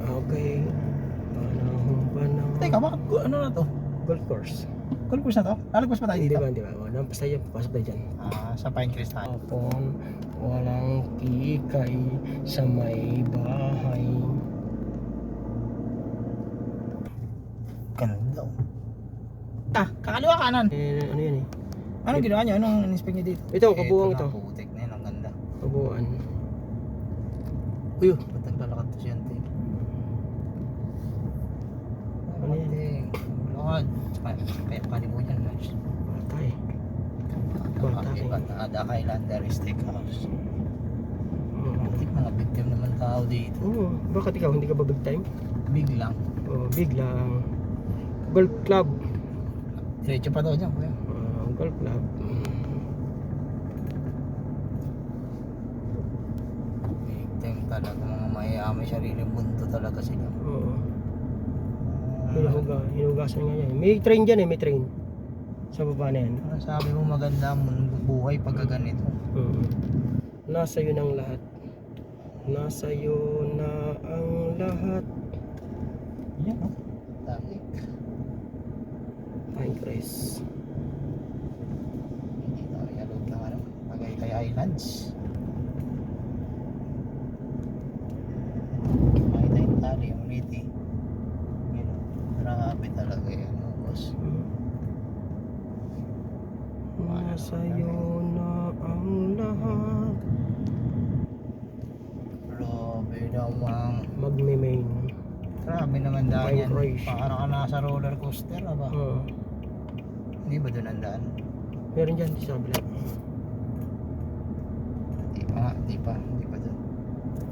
Okay. Panahon. Teka, bakit ano na to? Golf course. Golf course na to? Lalagpas pa tayo Hindi dito? ba, hindi ba? Lampas tayo, papasok tayo dyan. Sa Pinecrest tayo. Hapon, walang kikay sa may bahay. Ganda oh. Kakaliwa kanan. Ano yan eh? Anong ginawa niyo? Anong in-inspect niyo dito? Ito, kabuuan ito. Putik na yun, ang ganda. Kabuuan. Uy, Ba't naglalakad to siya? Ano yan? Lakad. Kaya panibo niyan. patay. Batay. Adaka Islander Steakhouse. Oo. Putik, mga victim naman tao dito. Oo. Bakit ikaw, hindi ka ba big time? Big lang. Oh, big lang. Golf club. Diretso pa daw dyan, kuya. Golf club. Victim talaga, mga mayayaman sariling mundo talaga sila. Oo. Hinugasan nga yan. May train dyan eh, may train. Sa baba na yan. Sabi mo maganda ang buhay pagka ganito. Nasa iyo ng lahat. Nasa iyo na ang lahat. Yan o. Dami. Pinecrest. Hindi na yalog lang ano. Tagaytay Islands. Makita yung tali, yung uniti. Yun o. Grabe talaga yan o, boss. Nasa iyo na ang lahat. Grabe naman. Magme-main. Grabe naman daan yan. Pinecrest. Parang ka nasa roller coaster, ba? Oo. Hindi ba doon ang daan? Meron dyan sa kabila. Hindi pa nga, hindi pa doon.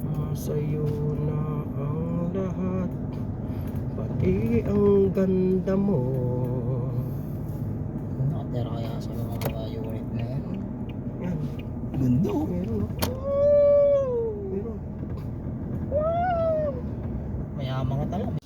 Nasa iyo na ang lahat. Pati ang ganda mo. Nakatera kaya sa mga unit na yan. Yan. Ganda oh. Meron Meron. Mayaman ka talaga.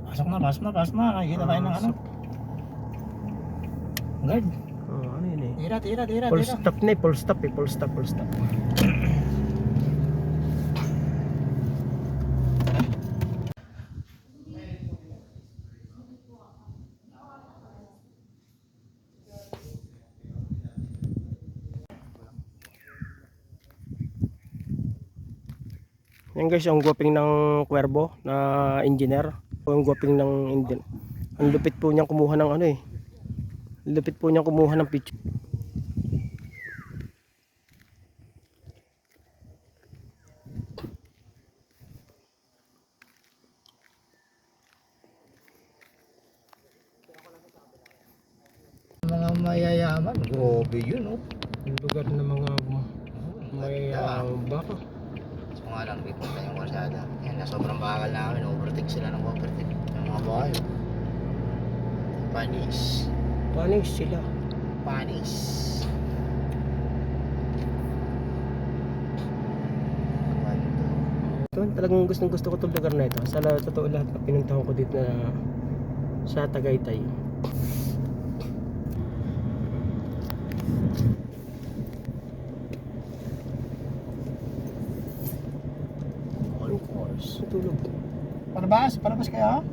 Pasok na. Nakikita tayo ng ano. Guard. Ano yun eh? Tira. Full stop na eh, full stop. Yan guys, ang gwaping ng Cuervo na engineer. Ang gwaping ng engineer. Ang lupit po niyang kumuha ng ano eh. Lupit po niyang kumuha ng picture. Mga mayayaman. Grabe yun oh. Yung lugar ng mga mayayaman baka. So nga lang, dito tayong kalsada. Yan, na sobrang bakal namin. Overtake sila ng overtake. Yung mga bahay. Panis. Paano sila? Panis. Ito, talagang gustong gusto ko itong lugar na ito. Sa totoo lahat na pinuntahan ko dito na sa Tagaytay. Of course. Tulog. Palabas kaya?